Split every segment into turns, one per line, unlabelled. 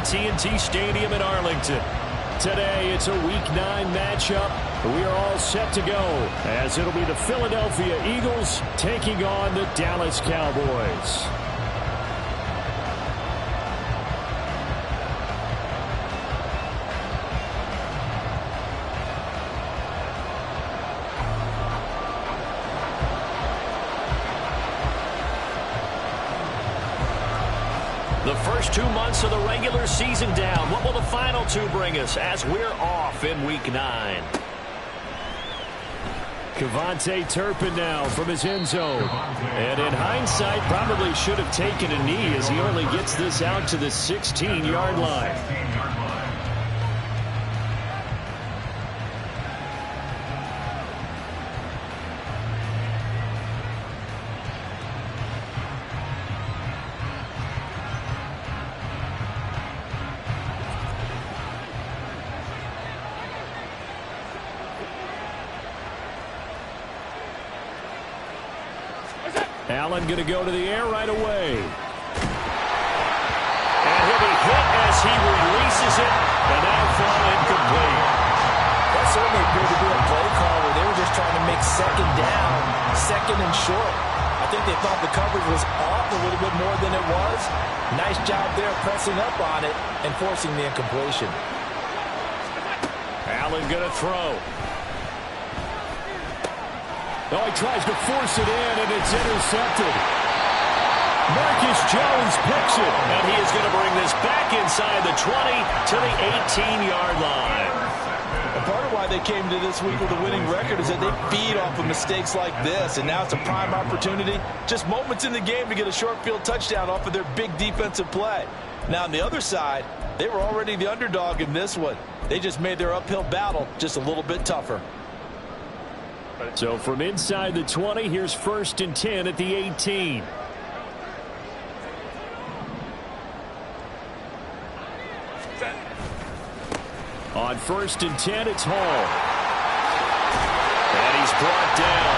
AT&T Stadium in Arlington. Today, it's a Week 9 matchup. We are all set to go, as it'll be the Philadelphia Eagles taking on the Dallas Cowboys. The first 2 months of the regular season down. What will the final 2 bring us as we're off in Week 9? KaVontae Turpin now from his end zone. And in hindsight, probably should have taken a knee as he only gets this out to the 16-yard line. Allen going to go to the air right away. And he'll be hit as he releases it. And now fall incomplete.
That certainly appeared to be a play call where they were just trying to make second down, second and short. I think they thought the coverage was off a little bit more than it was. Nice job there pressing up on it and forcing the incompletion.
Allen going to throw. Oh, he tries to force it in, and it's intercepted. Marcus Jones picks it. And he is going to bring this back inside the 20 to the 18-yard line.
And part of why they came to this week with a winning record is that they feed off of mistakes like this, and now it's a prime opportunity. Just moments in the game to get a short field touchdown off of their big defensive play. Now, on the other side, they were already the underdog in this one. They just made their uphill battle just a little bit tougher.
So from inside the 20, here's 1st and 10 at the 18. On 1st and 10, it's Hall. And he's brought down.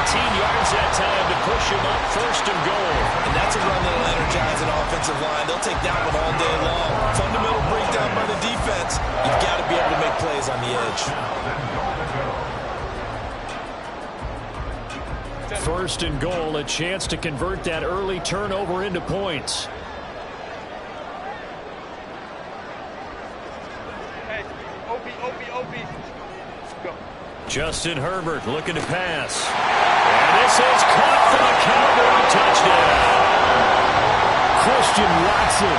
18 yards that time to push him up 1st and goal.
And that's a run that'll energize an offensive line. They'll take that one all day long. Fundamental breakdown by the defense. You've got to be able to make plays on the edge.
1st and goal, a chance to convert that early turnover into points. Justin Herbert looking to pass. And this is caught for the Cowboy touchdown. Christian Watson,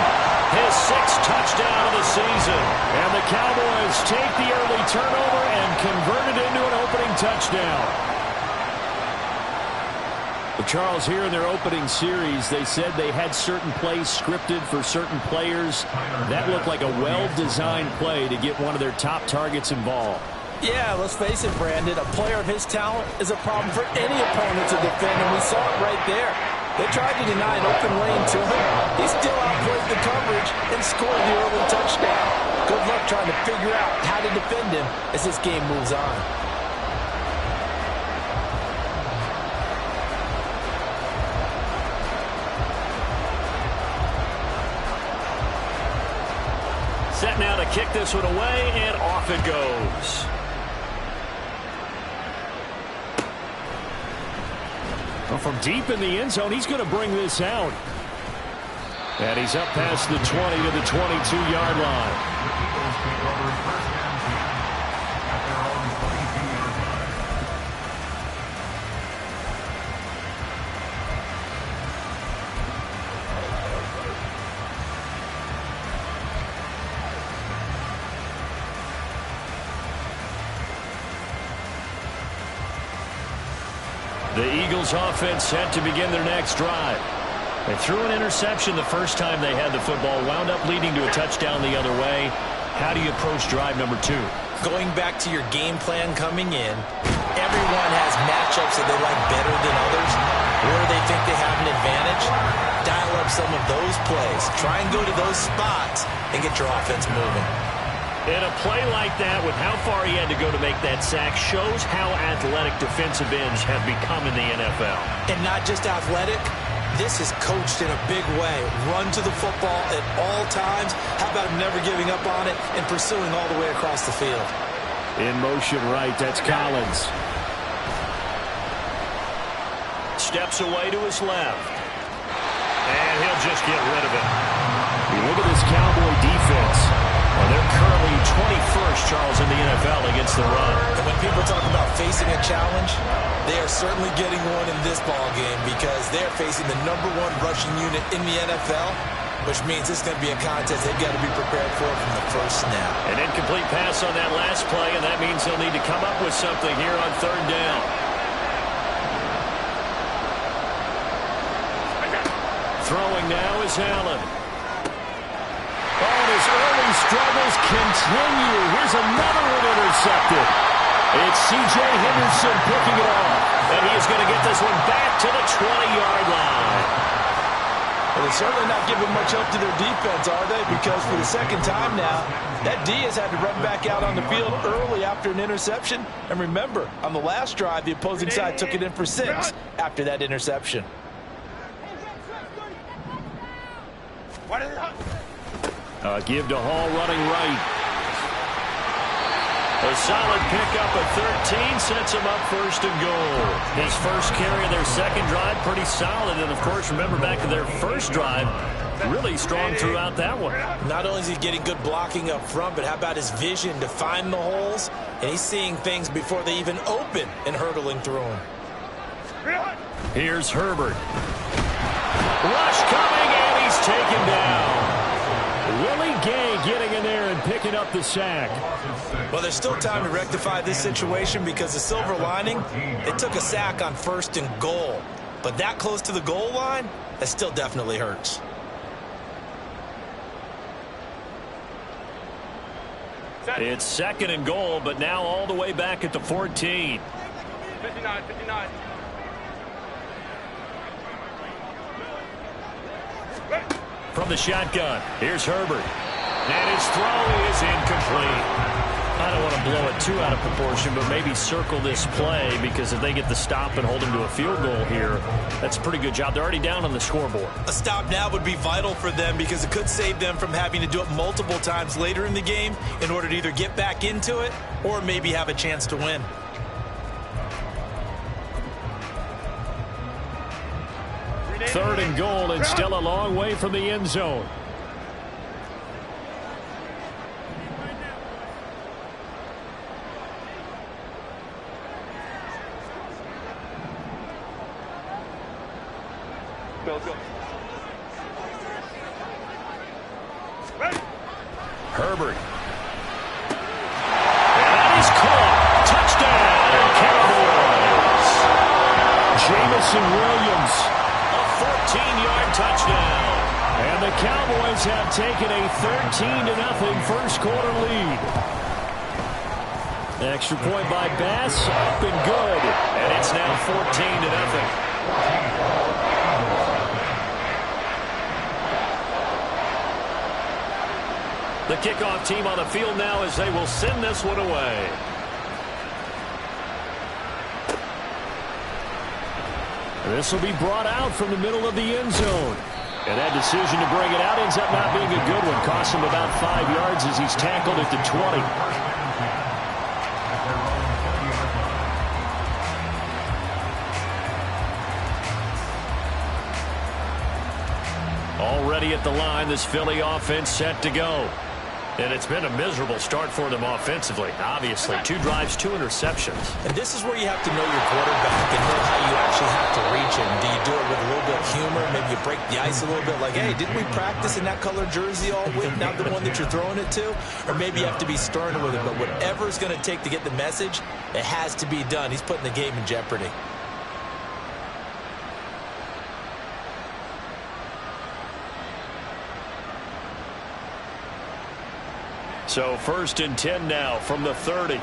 his 6th touchdown of the season. And the Cowboys take the early turnover and convert it into an opening touchdown. Charles, here in their opening series, they said they had certain plays scripted for certain players. That looked like a well-designed play to get one of their top targets involved.
Yeah, let's face it, Brandon. A player of his talent is a problem for any opponent to defend, and we saw it right there. They tried to deny an open lane to him. He still outplayed the coverage and scored the early touchdown. Good luck trying to figure out how to defend him as this game moves on.
Set now to kick this one away, and off it goes. Well, from deep in the end zone, he's going to bring this out. And he's up past the 20 to the 22-yard line. The Eagles offense set to begin their next drive. They threw an interception the first time they had the football, wound up leading to a touchdown the other way. How do you approach drive number 2?
Going back to your game plan coming in, everyone has matchups that they like better than others. Where they think they have an advantage, dial up some of those plays. Try and go to those spots and get your offense moving.
And a play like that, with how far he had to go to make that sack, shows how athletic defensive ends have become in the NFL.
And not just athletic, this is coached in a big way. Run to the football at all times. How about him never giving up on it and pursuing all the way across the field?
In motion right, that's Collins. Steps away to his left. And he'll just get rid of it. You look at this Cowboy defense. Well, they're currently 21st, Charles, in the NFL against the run.
And when people talk about facing a challenge, they are certainly getting one in this ball game because they're facing the #1 rushing unit in the NFL, which means it's going to be a contest they've got to be prepared for from the first snap.
An incomplete pass on that last play, and that means they'll need to come up with something here on 3rd down. Throwing now is Allen. Oh, and his early struggles continue. Here's another one intercepted. It's C.J. Henderson picking it off. And he is going to get this one back to the 20-yard line.
Well, they're certainly not giving much help to their defense, are they? Because for the second time now, that D has had to run back out on the field early after an interception. And remember, on the last drive, the opposing side took it in for 6 after that interception.
Give to Hall running right. A solid pickup at 13 sets him up 1st and goal. His first carry of their second drive, pretty solid. And, of course, remember back to their first drive, really strong throughout that one.
Not only is he getting good blocking up front, but how about his vision to find the holes? And he's seeing things before they even open and hurdling through them.
Here's Herbert. Rush coming, and he's taken down. Willie Gay getting in there and picking up the sack.
Well, there's still time to rectify this situation because the silver lining, they took a sack on 1st and goal. But that close to the goal line, that still definitely hurts.
It's 2nd and goal, but now all the way back at the 14.
59.
From the shotgun, here's Herbert. And his throw is incomplete. I don't want to blow it too out of proportion, but maybe circle this play because if they get the stop and hold him to a field goal here, that's a pretty good job. They're already down on the scoreboard.
A stop now would be vital for them because it could save them from having to do it multiple times later in the game in order to either get back into it or maybe have a chance to win.
Third and goal, and still a long way from the end zone. Herbert. And that is caught. Touchdown, Cowboys. Jamison Williams. A 14-yard touchdown. And the Cowboys have taken a 13-0 first quarter lead. Extra point by Bass, up and good. And it's now 14-0. The kickoff team on the field now as they will send this one away. This will be brought out from the middle of the end zone. And that decision to bring it out ends up not being a good one. Costs him about 5 yards as he's tackled at the 20. Already at the line, this Philly offense set to go. And it's been a miserable start for them offensively. Obviously, 2 drives, 2 interceptions.
And this is where you have to know your quarterback and know how you actually have to reach him. Do you do it with a little bit of humor? Maybe you break the ice a little bit like, hey, didn't we practice in that color jersey all week? Not the one that you're throwing it to? Or maybe you have to be stern with it. But whatever it's going to take to get the message, it has to be done. He's putting the game in jeopardy.
So 1st and 10 now from the 30.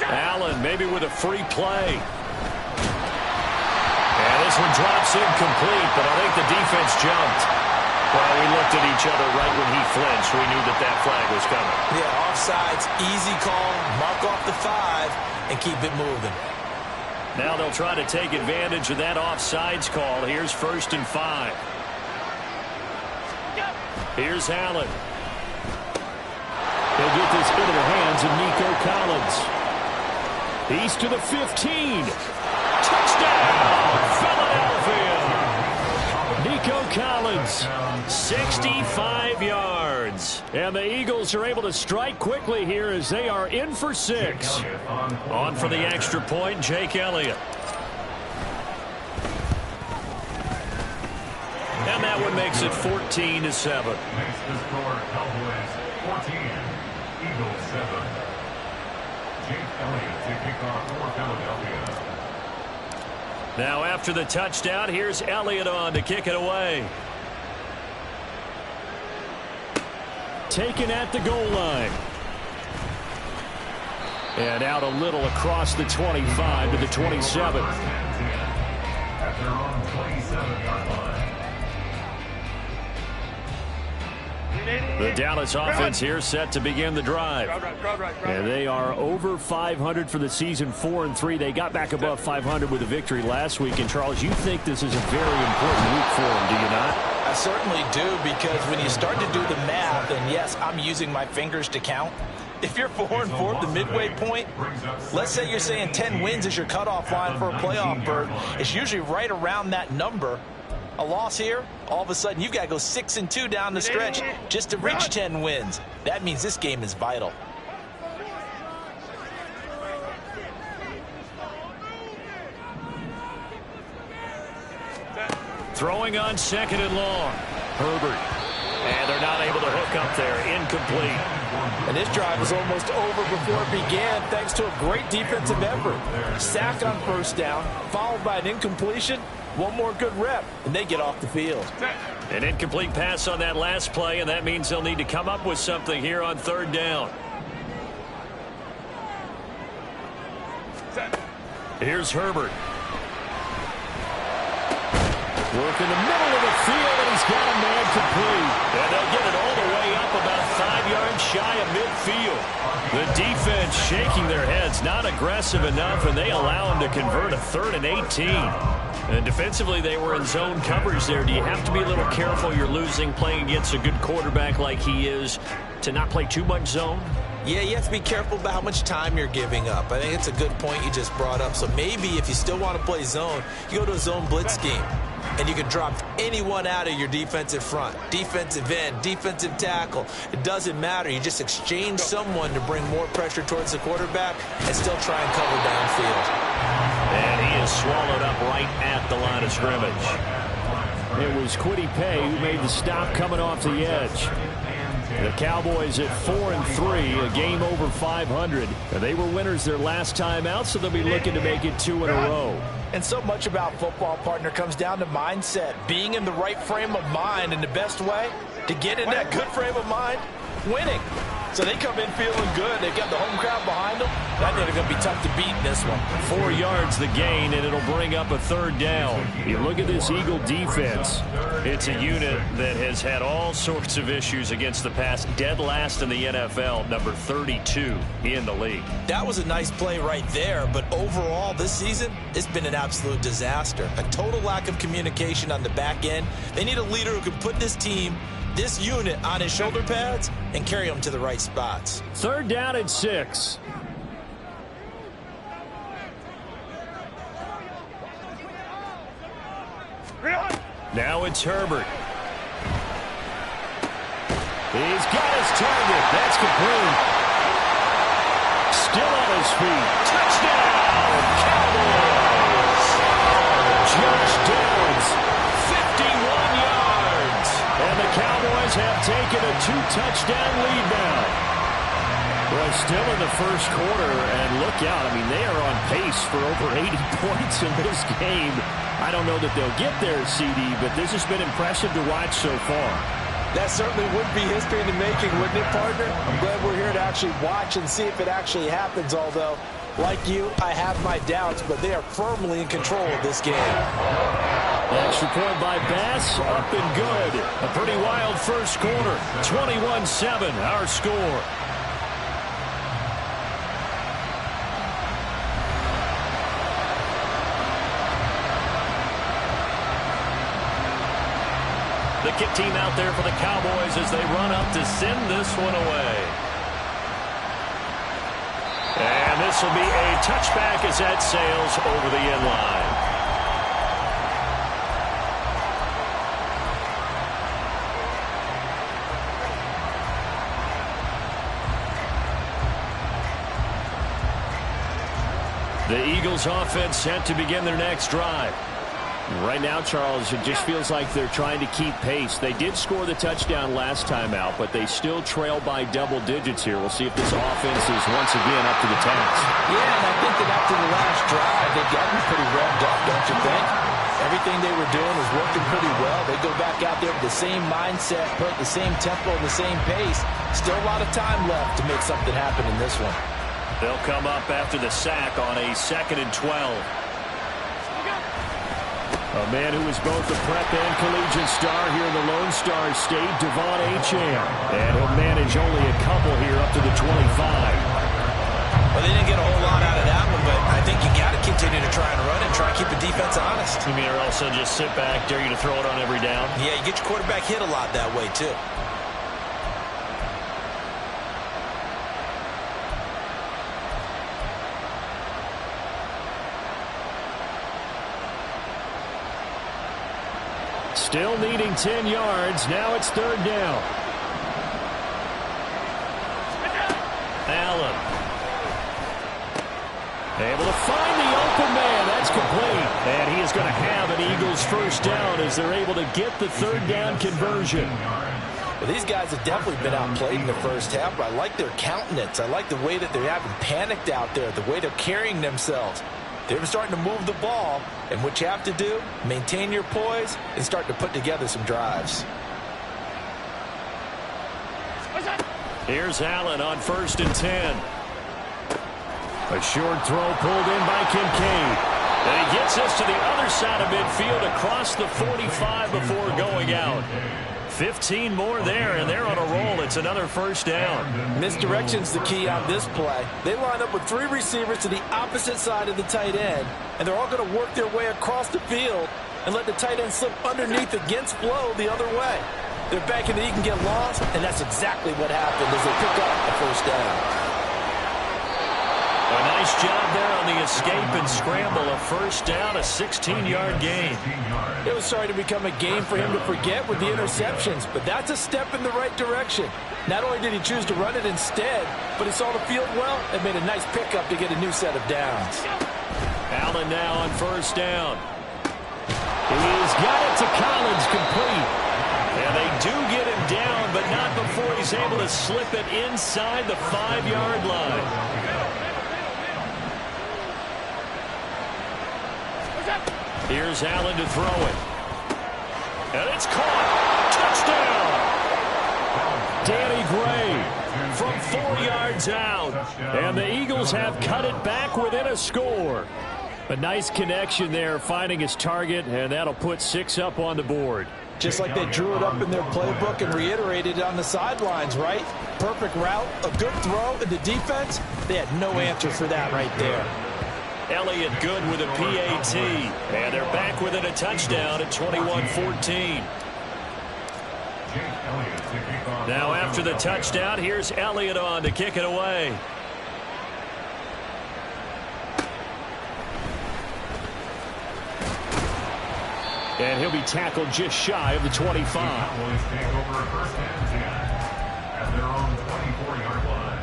Allen maybe with a free play. And this one drops incomplete, but I think the defense jumped. Well, we looked at each other right when he flinched. We knew that that flag was coming.
Yeah, offsides, easy call, mark off the 5, and keep it moving.
Now they'll try to take advantage of that offsides call. Here's 1st and 5. Here's Allen. They'll get this into the hands of Nico Collins. He's to the 15. Touchdown, Philadelphia. Nico Collins, 65 yards. And the Eagles are able to strike quickly here as they are in for 6. On for the extra point, Jake Elliott. And that one makes it 14-7.
Makes the score Cowboys 14, Eagles 7. Jake Elliott to kick off for Philadelphia.
Now after the touchdown, here's Elliott on to kick it away. Taken at the goal line. And out a little across the 25 to the 27.
At their own 27-yard line.
The Dallas offense here set to begin the drive. And they are over 500 for the season, 4-3. They got back above 500 with a victory last week. And, Charles, you think this is a very important week for them, do you not?
I certainly do, because when you start to do the math, and yes, I'm using my fingers to count. If you're 4-4 at the midway point, let's say you're saying 10 wins is your cutoff line for a playoff berth. It's usually right around that number. A loss here, all of a sudden you've got to go 6-2 down the stretch just to reach 10 wins. That means this game is vital.
Throwing on 2nd and long. Herbert. And they're not able to hook up there. Incomplete.
And this drive was almost over before it began thanks to a great defensive effort. Sack on 1st down, followed by an incompletion. One more good rep, and they get off the field.
An incomplete pass on that last play, and that means they'll need to come up with something here on 3rd down. Here's Herbert. Work in the middle of the field, and he's got a man complete. And they'll get it all the way up about 5 yards shy of midfield. The defense shaking their heads, not aggressive enough, and they allow him to convert a 3rd and 18. And defensively, they were in zone coverage there. Do you have to be a little careful? You're losing, playing against a good quarterback like he is, to not play too much zone?
Yeah, you have to be careful about how much time you're giving up. I think it's a good point you just brought up. So maybe if you still want to play zone, you go to a zone blitz scheme. And you can drop anyone out of your defensive front. Defensive end, defensive tackle. It doesn't matter. You just exchange someone to bring more pressure towards the quarterback and still try and cover downfield.
And he is swallowed up right at the line of scrimmage. It was Kwity Paye who made the stop coming off the edge. The Cowboys at 4-3, a game over 500. They were winners their last time out, so they'll be looking to make it 2 in a row.
And so much about football, partner, comes down to mindset. Being in the right frame of mind, and the best way to get in that good frame of mind, winning. So they come in feeling good. They've got the home crowd behind them. I think they're going to be tough to beat in this one.
4 yards the gain, and it'll bring up a 3rd down. You look at this Eagle defense. It's a unit that has had all sorts of issues against the pass. Dead last in the NFL, number 32 in the league.
That was a nice play right there, but overall this season, it's been an absolute disaster. A total lack of communication on the back end. They need a leader who can put this team, this unit, on his shoulder pads and carry them to the right spots.
3rd down and 6. Now it's Herbert. He's got his target. That's complete. Still on his feet. Touchdown, Cowboys. Josh Downs, 51 yards. And the Cowboys have taken a 2-touchdown lead now. Well, still in the first quarter, and look out. I mean, they are on pace for over 80 points in this game. I don't know that they'll get there, CD, but this has been impressive to watch so far.
That certainly would be history in the making, wouldn't it, partner? I'm glad we're here to actually watch and see if it actually happens, although, like you, I have my doubts, but they are firmly in control of this game.
Extra point by Bass, up and good. A pretty wild first quarter. 21-7, our score. The kick team out there for the Cowboys as they run up to send this one away. And this will be a touchback as that sails over the end line. The Eagles offense set to begin their next drive.
Right now, Charles, it just feels like they're trying to keep pace. They did score the touchdown last time out, but they still trail by double digits here. We'll see if this offense is once again up to the task.
Yeah, and I think that after the last drive, they've gotten pretty revved up, don't you think? Everything they were doing was working pretty well. They go back out there with the same mindset, put the same tempo and the same pace. Still a lot of time left to make something happen in this one.
They'll come up after the sack on a 2nd and 12.
A man who is both a prep and collegiate star here in the Lone Star State, Devon Achane. And he'll manage only a couple here up to the 25.
Well, they didn't get a whole lot out of that one, but I think you got to continue to try and run and try and keep the defense honest.
You mean, or also just sit back, dare you to throw it on every down?
Yeah, you get your quarterback hit a lot that way, too.
Still needing 10 yards. Now it's 3rd down.
Allen.
Able to find the open man. That's complete. And he is going to have an Eagles first down as they're able to get the 3rd down conversion.
Well, these guys have definitely been outplayed in the first half, but I like their countenance. I like the way that they haven't panicked out there, the way they're carrying themselves. They're starting to move the ball, and what you have to do, maintain your poise and start to put together some drives.
Here's Allen on 1st and 10.
A short throw pulled in by Kincaid.
And he gets us to the other side of midfield across the 45 before going out. 15 more there, and they're on a roll. It's another first down.
Misdirection's the key on this play. They line up with 3 receivers to the opposite side of the tight end, and they're all going to work their way across the field and let the tight end slip underneath against flow the other way. They're banking that he can get lost, and that's exactly what happened as they pick up the first down.
A nice job there on the escape and scramble. A first down, a 16-yard gain.
It was starting to become a game for him to forget with the interceptions, but that's a step in the right direction. Not only did he choose to run it instead, but he saw the field well and made a nice pickup to get a new set of downs.
Allen now on first down.
He's got it to Collins, complete.
And they do get him down, but not before he's able to slip it inside the 5-yard line. Here's Allen to throw it. And it's caught. Touchdown!
Danny Gray from 4 yards out. And the Eagles have cut it back within a score. A nice connection there, finding his target, and that'll put 6 up on the board.
Just like they drew it up in their playbook and reiterated it on the sidelines, right? Perfect route, a good throw, and the defense, they had no answer for that right there.
Elliott good with a PAT. And they're back within a touchdown at 21-14. Now after the touchdown, here's Elliott on to kick it away.
And he'll be tackled just shy of the 25.
Cowboys take over first and 10 at their own 24-yard line.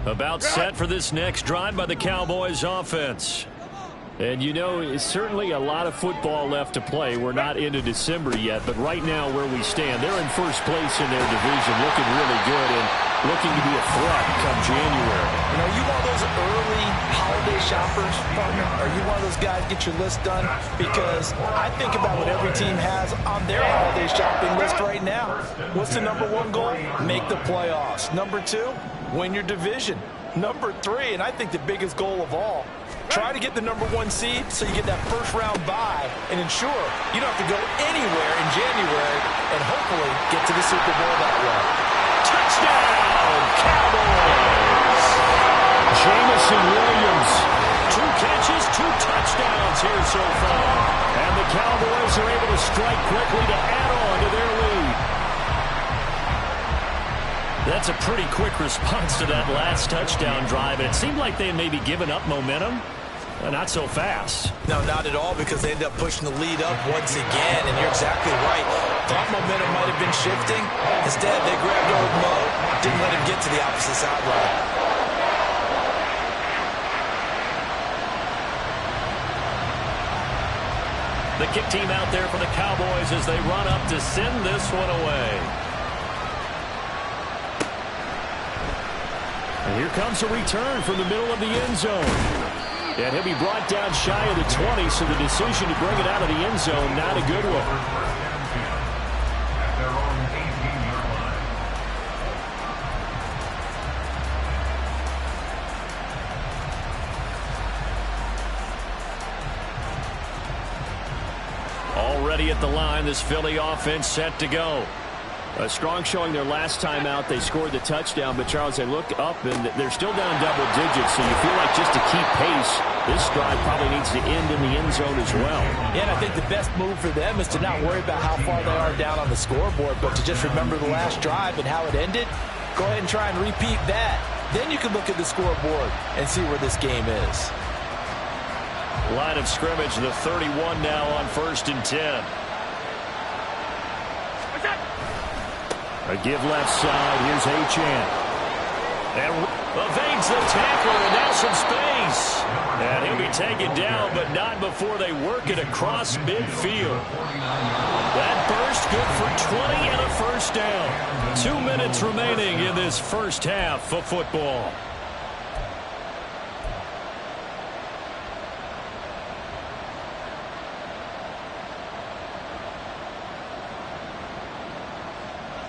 About set for this next drive by the Cowboys offense.
And you know, it's certainly a lot of football left to play. We're not into December yet, but right now where we stand, they're in first place in their division, looking really good and looking to be a threat come January.
You know, you one of those early holiday shoppers, partner? Are you one of those guys get your list done? Because I think about what every team has on their holiday shopping list right now. What's the #1 goal? Make the playoffs. #2, win your division. #3, and I think the biggest goal of all, try to get the #1 seed so you get that first-round bye and ensure you don't have to go anywhere in January and hopefully get to the Super Bowl that way.
Touchdown!
Jameson Williams. 2 catches, 2 touchdowns here so far. And the Cowboys are able to strike quickly to add on to their lead. That's a pretty quick response to that last touchdown drive. And it seemed like they had maybe given up momentum. Not so fast.
No, not at all, because they ended up pushing the lead up once again, and you're exactly right. Thought momentum might have been shifting. Instead, they grabbed old Mo, didn't let him get to the opposite sideline.
The kick team out there for the Cowboys as they run up to send this one away. And here comes a return from the middle of the end zone. And he'll be brought down shy of the 20, so the decision to bring it out of the end zone, not a good one.
At their own 18-yard line.
Already at the line, this Philly offense set to go. A strong showing their last time out. They scored the touchdown, but Charles, they look up and they're still down double digits, so you feel like just to keep pace, this drive probably needs to end in the end zone as well.
Yeah, and I think the best move for them is to not worry about how far they are down on the scoreboard, but to just remember the last drive and how it ended. Go ahead and try and repeat that. Then you can look at the scoreboard and see where this game is.
Line of scrimmage, the 31 now on 1st and 10. A give left side. Here's Achane. And evades the tackler, and now some space. And he'll be taken down, but not before they work it across midfield. That burst good for 20 and a first down. 2 minutes remaining in this first half of football.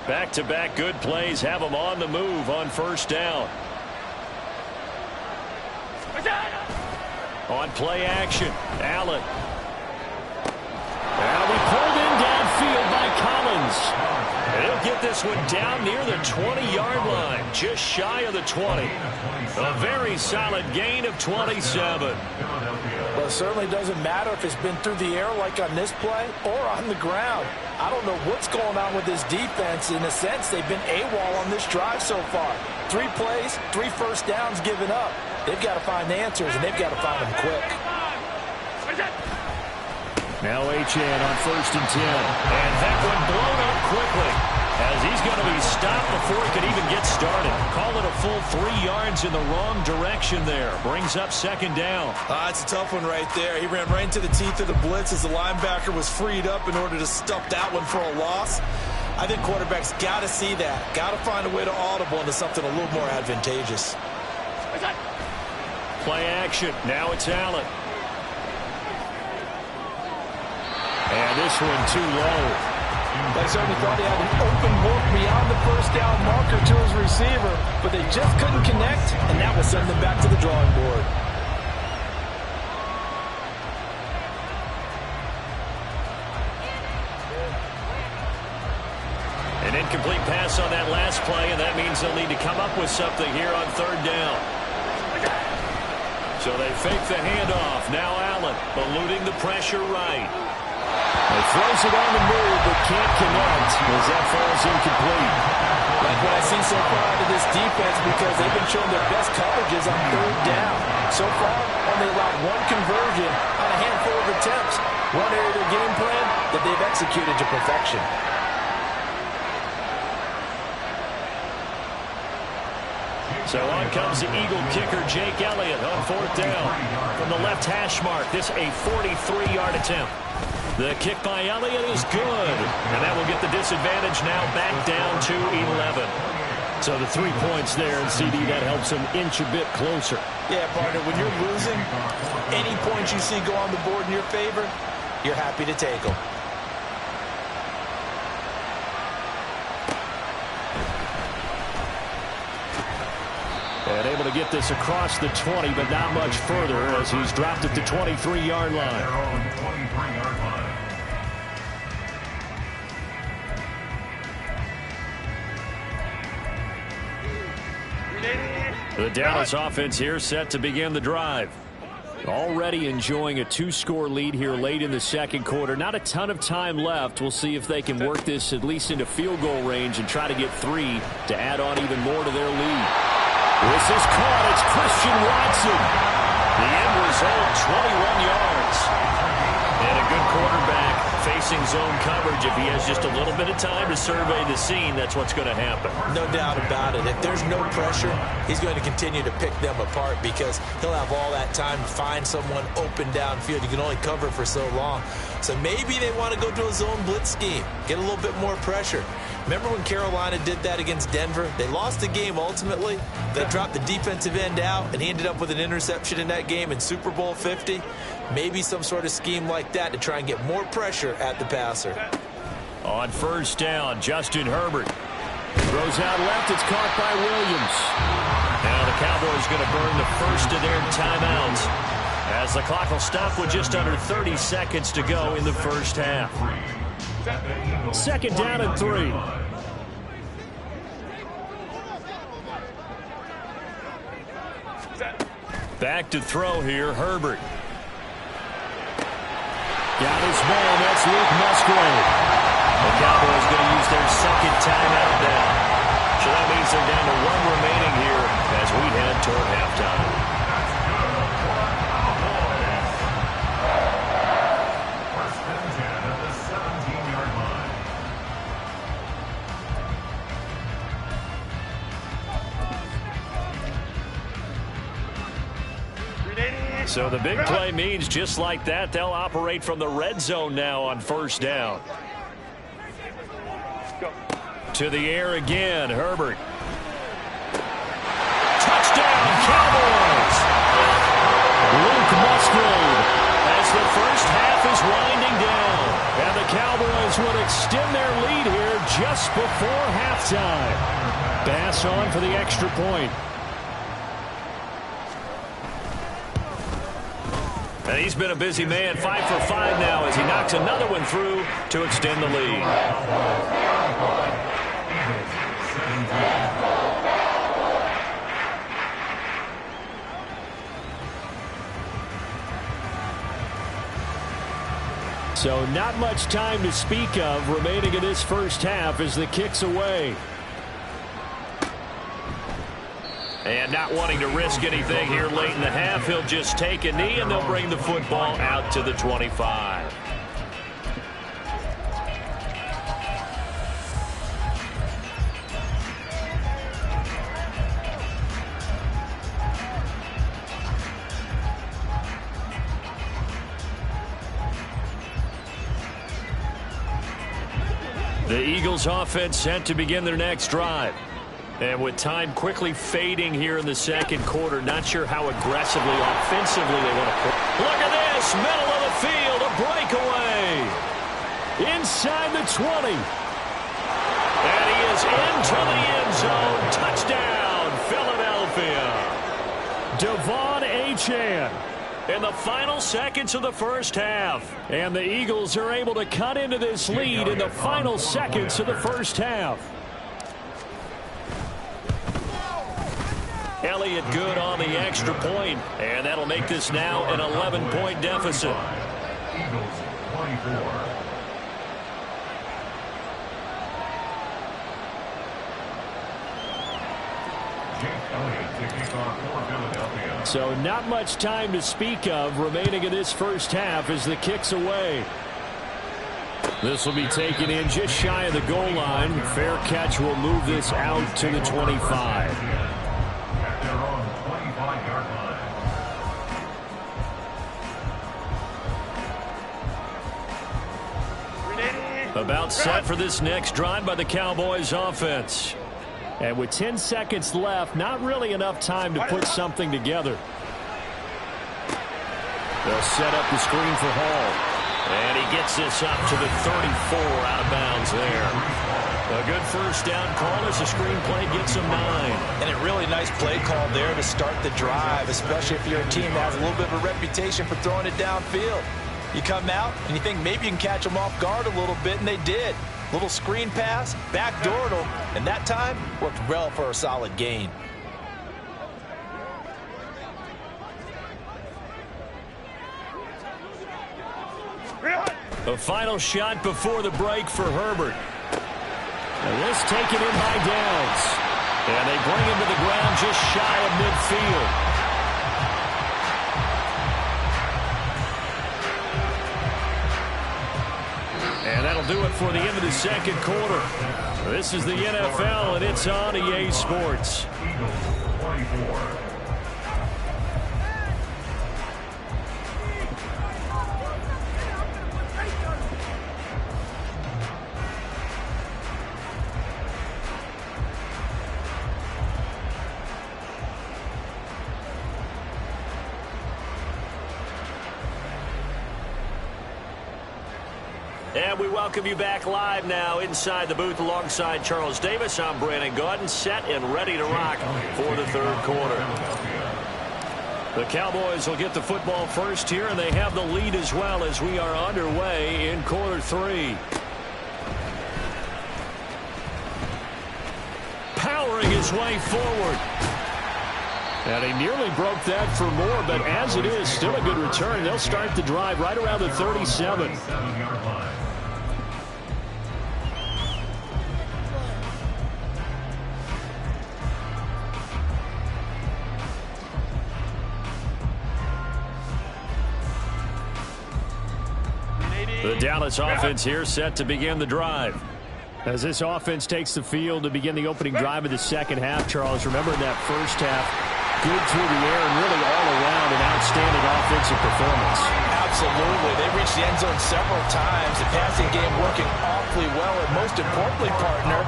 Back-to-back good plays have them on the move on 1st down. On play action, Allen. And we pulled in downfield by Collins. And he'll get this one down near the 20-yard line, just shy of the 20. A very solid gain of 27.
Well, it certainly doesn't matter if it's been through the air like on this play or on the ground. I don't know what's going on with this defense. In a sense, they've been AWOL on this drive so far. 3 plays, 3 first downs given up. They've got to find answers, and they've got to find them quick.
Now Achane on 1st and 10. And that one blown up quickly as he's going to be stopped before he can even get started. Call it a full 3 yards in the wrong direction there. Brings up 2nd down.
It's a tough one right there. He ran right into the teeth of the blitz as the linebacker was freed up in order to stuff that one for a loss. I think quarterbacks got to see that. Got to find a way to audible into something a little more advantageous.
Play action. Now it's Allen. And this one too low.
They certainly thought he had an open look beyond the first down marker to his receiver, but they just couldn't connect, and that will send them back to the drawing board.
An incomplete pass on that last play, and that means they'll need to come up with something here on 3rd down. So they fake the handoff. Now Allen eluding the pressure right. He throws it on the move, but can't connect as that falls incomplete.
Like what I see so far out of this defense, because they've been showing their best coverages on 3rd down. So far, only allowed 1 conversion on a handful of attempts. One area of their game plan that they've executed to perfection.
So on comes the Eagle kicker, Jake Elliott, on 4th down. From the left hash mark, this a 43-yard attempt. The kick by Elliott is good. And that will get the disadvantage now back down to 11. So the 3 points there, and CD, that helps them inch a bit closer.
Yeah, partner, when you're losing, any points you see go on the board in your favor, you're happy to take them.
And able to get this across the 20, but not much further as he's dropped at the 23-yard line.
Their own 23-yard line.
The Dallas offense here set to begin the drive. Already enjoying a 2-score lead here late in the second quarter. Not a ton of time left. We'll see if they can work this at least into field goal range and try to get 3 to add on even more to their lead. This is caught. It's Christian Watson. The end result, 21 yards. And a good quarterback facing zone coverage. If he has just a little bit of time to survey the scene, that's what's going to happen.
No doubt about it. If there's no pressure, he's going to continue to pick them apart because he'll have all that time to find someone open downfield. You can only cover for so long. So maybe they want to go to a zone blitz scheme, get a little bit more pressure. Remember when Carolina did that against Denver? They lost the game ultimately. They dropped the defensive end out, and he ended up with an interception in that game in Super Bowl 50. Maybe some sort of scheme like that to try and get more pressure at the passer.
On first down, Justin Herbert throws out left. It's caught by Williams. Now the Cowboys going to burn the first of their timeouts as the clock will stop with just under 30 seconds to go in the first half. Second down and 3. Back to throw here, Herbert. Got his man, that's Luke Musgrave. The Cowboys going to use their second timeout now. So that means they're down to 1 remaining here as we head toward halftime. So the big play means just like that, they'll operate from the red zone now on first down. To the air again, Herbert. Touchdown, Cowboys! Luke Musgrave as the first half is winding down. And the Cowboys would extend their lead here just before halftime. Bass on for the extra point. And he's been a busy man, 5 for 5 now as he knocks another one through to extend the lead. So not much time to speak of remaining in this first half as the kick's away. And not wanting to risk anything here late in the half, he'll just take a knee and they'll bring the football out to the 25. The Eagles offense set to begin their next drive. And with time quickly fading here in the second quarter, not sure how aggressively, offensively they want to play. Look at this, middle of the field, a breakaway. Inside the 20. And he is into the end zone. Touchdown, Philadelphia. Devon Achane in the final seconds of the first half. And the Eagles are able to cut into this lead in the final seconds of the first half. Elliott good on the extra point, and that'll make this now an 11-point deficit.
Eagles 24.
So not much time to speak of remaining in this first half as the kick's away. This will be taken in just shy of the goal line. Fair catch will move this out to the 25. About set for this next drive by the Cowboys offense. And with 10 seconds left, not really enough time to put something together. They'll set up the screen for Hall. And he gets this up to the 34 out of bounds there. A good first down call as the screen play gets him 9.
And a really nice play call there to start the drive, especially if you're a team that has a little bit of a reputation for throwing it downfield. You come out and you think maybe you can catch them off guard a little bit, and they did. Little screen pass, backdoored them, and that time worked well for a solid gain.
A final shot before the break for Herbert. And this taken in by Downs. And they bring him to the ground just shy of midfield. And that'll do it for the end of the second quarter. This is the NFL, and it's on EA Sports.
Eagles 24.
And we welcome you back live now inside the booth alongside Charles Davis. I'm Brandon Gaudin, set and ready to rock for the third quarter. The Cowboys will get the football first here, and they have the lead as well as we are underway in quarter three. Powering his way forward. And he nearly broke that for more, but as it is, still a good return. They'll start the drive right around the 37. The Dallas offense here set to begin the drive. As this offense takes the field to begin the opening drive of the second half, Charles, remember in that first half, good through the air and really all around an outstanding offensive performance.
Absolutely. They reached the end zone several times. The passing game working awfully well, and most importantly, partner.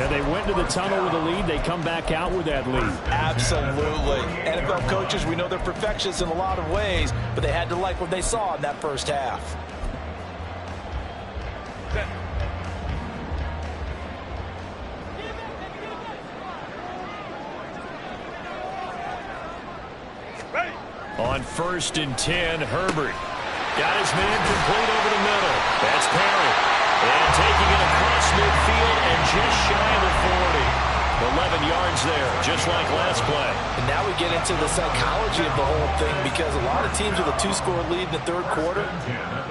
And they went to the tunnel with a lead. They come back out with that lead.
Absolutely. NFL coaches, we know they're perfectionists in a lot of ways, but they had to like what they saw in that first half.
On 1st and 10, Herbert got his man complete over the middle. That's Perry. And taking it across midfield and just shy of the 40. 11 yards there, just like last play.
And now we get into the psychology of the whole thing, because a lot of teams with a 2-score lead in the third quarter,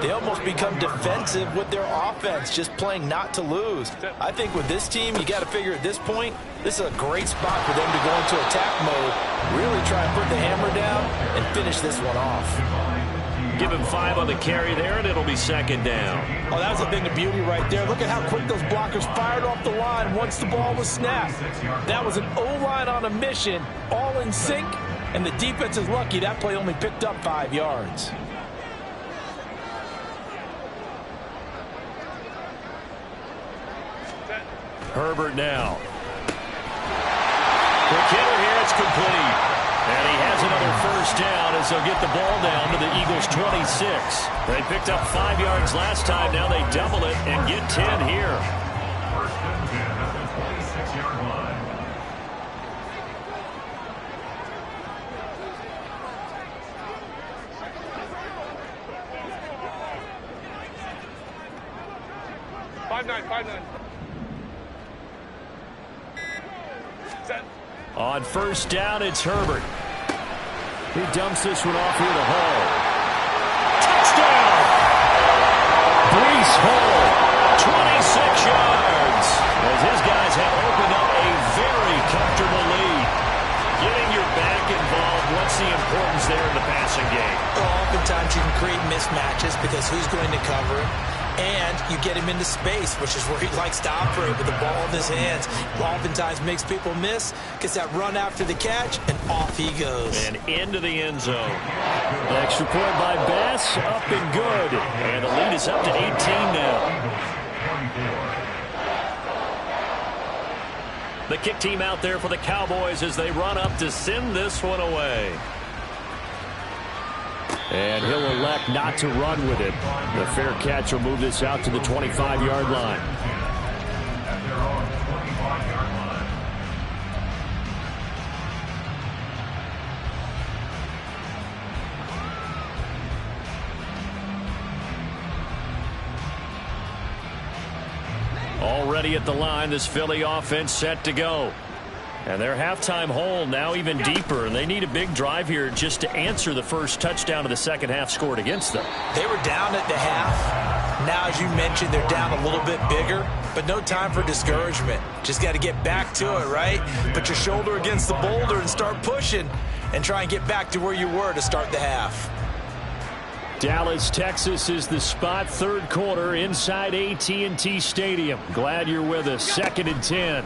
they almost become defensive with their offense, just playing not to lose. I think with this team, you got to figure at this point, this is a great spot for them to go into attack mode, really try and put the hammer down and finish this one off.
Give him 5 on the carry there, and it'll be second down.
Oh, that was a thing of beauty right there. Look at how quick those blockers fired off the line once the ball was snapped. That was an O-line on a mission, all in sync, and the defense is lucky that play only picked up 5 yards.
Herbert now. Quick hitter here, it's complete. And he has another first down as they'll get the ball down to the Eagles' 26. They picked up 5 yards last time. Now they double it and get 10 here.
First and 10 at the 26-yard line.
Set.
On first down, it's Herbert. He dumps this one off here to Hall. Touchdown! Breece Hall, 26 yards. As his guys have opened up a very comfortable lead. Getting your back involved, what's the importance there in the passing game?
Well, oftentimes you can create mismatches because who's going to cover it? And you get him into space, which is where he likes to operate with the ball in his hands. Oftentimes makes people miss, gets that run after the catch, and off he goes.
And into the end zone. An extra point by Bass, up and good. And the lead is up to 18 now. The kick team out there for the Cowboys as they run up to send this one away. And he'll elect not to run with it. The fair catch will move this out to the 25-yard line.
At their own 25-yard line.
Already at the line, this Philly offense set to go. And their halftime hole now even deeper, and they need a big drive here just to answer the first touchdown of the second half scored against them.
They were down at the half. Now, as you mentioned, they're down a little bit bigger, but no time for discouragement. Just got to get back to it, right? Put your shoulder against the boulder and start pushing and try and get back to where you were to start the half.
Dallas, Texas is the spot. Third quarter inside AT&T Stadium. Glad you're with us. 2nd and 10.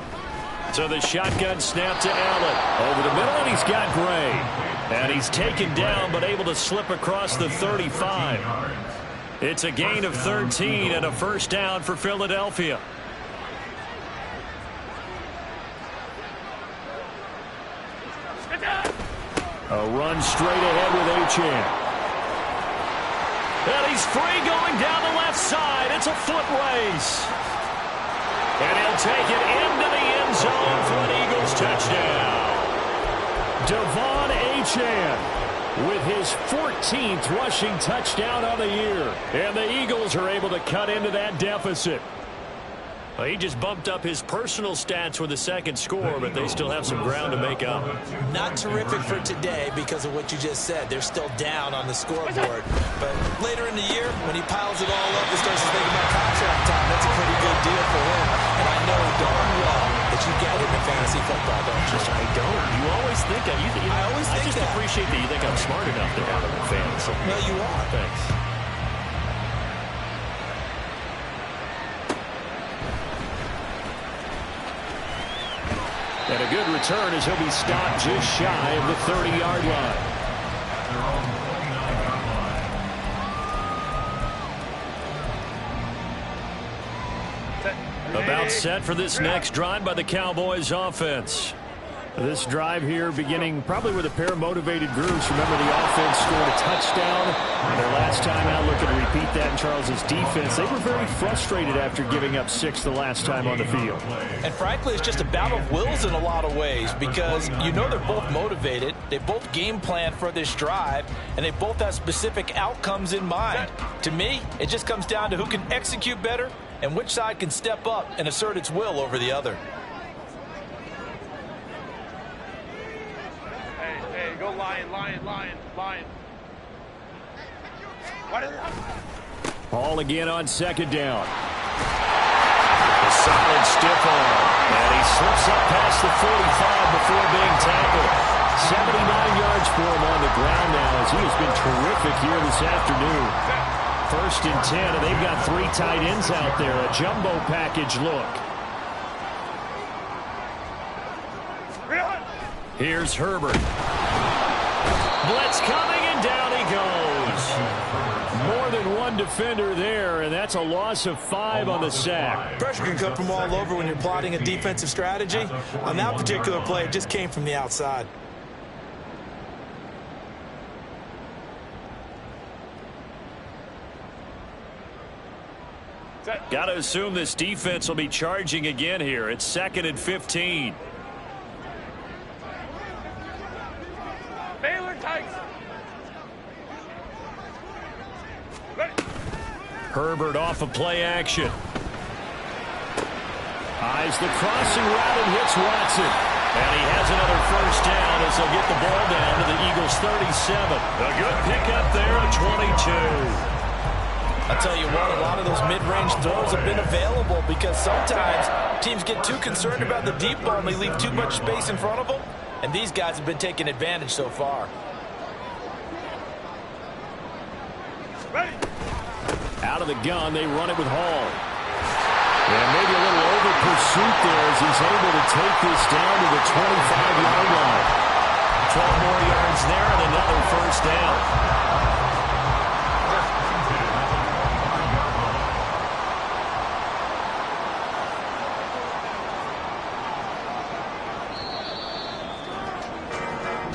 So the shotgun snap to Allen. Over the middle, and he's got Gray. And he's taken down, but able to slip across the 35. It's a gain of 13 and a first down for Philadelphia. A run straight ahead with Achane. And he's free going down the left side. It's a foot race. And he'll take it into the end zone for an Eagles touchdown. Devon Achane with his 14th rushing touchdown of the year. And the Eagles are able to cut into that deficit. Well, he just bumped up his personal stats with a second score, but they still have some ground to make up.
Not terrific for today because of what you just said. They're still down on the scoreboard. But later in the year, when he piles it all up and starts to think about contract time, that's a pretty good deal for him. And I know darn well that you get him in fantasy football, don't you?
I don't. You always think that.
I always think
I just appreciate that you think I'm smart enough to have him in fantasy.
Well, you are.
Thanks. And a good return as he'll be stopped just shy of the 30-yard line. About set for this next drive by the Cowboys offense. This drive here beginning probably with a pair of motivated groups. Remember, the offense scored a touchdown. Their last time out, looking to repeat that in Charles's defense. They were very frustrated after giving up 6 the last time on the field.
And frankly, it's just a battle of wills in a lot of ways because you know they're both motivated. They both game plan for this drive, and they both have specific outcomes in mind. To me, it just comes down to who can execute better and which side can step up and assert its will over the other.
Hey, go lion. What is that?
Ball again on 2nd down. A solid stiff arm. And he slips up past the 45 before being tackled. 79 yards for him on the ground now as he has been terrific here this afternoon. 1st and 10, and they've got 3 tight ends out there. A jumbo package look. Here's Herbert. Blitz coming, and down he goes. More than one defender there, and that's a loss of 5 on the sack.
Pressure can come from all over when you're plotting a defensive strategy. On that particular play, it just came from the outside.
Got to assume this defense will be charging again here. It's 2nd and 15.
Baylor Tikes.
Herbert off of play action. Eyes the crossing route and hits Watson. And he has another first down as they'll get the ball down to the Eagles' 37. A good pickup there at 22.
I'll tell you what, a lot of those mid-range throws have been available because sometimes teams get too concerned about the deep ball and they leave too much space in front of them, and these guys have been taking advantage so far.
Ready.
Out of the gun, they run it with Hall. And maybe a little over pursuit there as he's able to take this down to the 25-yard line. 12 more yards there and another first down.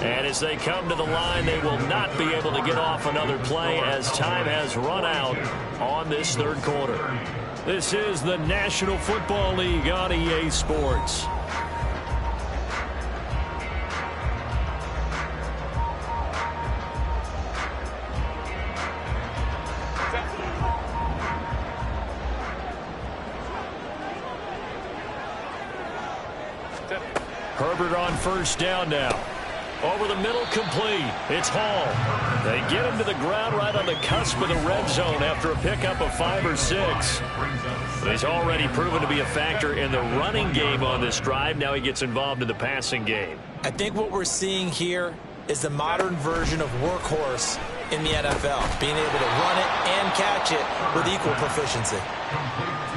And as they come to the line, they will not be able to get off another play as time has run out on this 3rd quarter. This is the National Football League on EA Sports. Herbert on first down now.
Over the middle, complete. It's Hall. They get him to the ground right on the cusp of the red zone after a pickup of 5 or 6. But he's already proven to be a factor in the running game on this drive. Now he gets involved in the passing game.
I think what we're seeing here is the modern version of workhorse in the NFL, being able to run it and catch it with equal proficiency.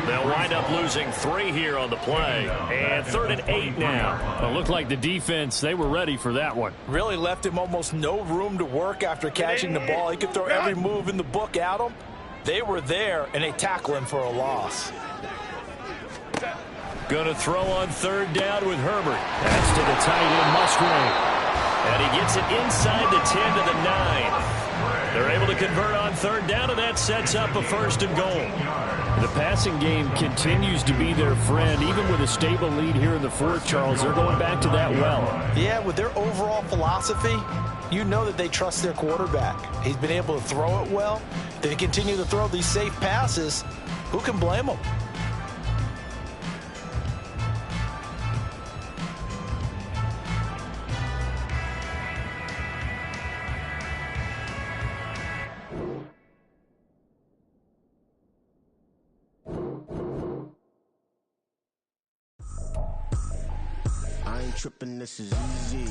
They'll wind up losing 3 here on the play. And 3rd and 8 now.
Well, it looked like the defense, they were ready for that one.
Really left him almost no room to work after catching the ball. He could throw every move in the book at him. They were there, and they tackle him for a loss.
Going to throw on 3rd down with Herbert. That's to the tight end, Musgrave. And he gets it inside the 10 to the 9. They're able to convert on 3rd down, and that sets up a 1st and goal.
The passing game continues to be their friend. Even with a stable lead here in the 4th, Charles, they're going back to that well.
Yeah, with their overall philosophy, you know that they trust their quarterback. He's been able to throw it well. They continue to throw these safe passes. Who can blame them?
Tripping, this is easy.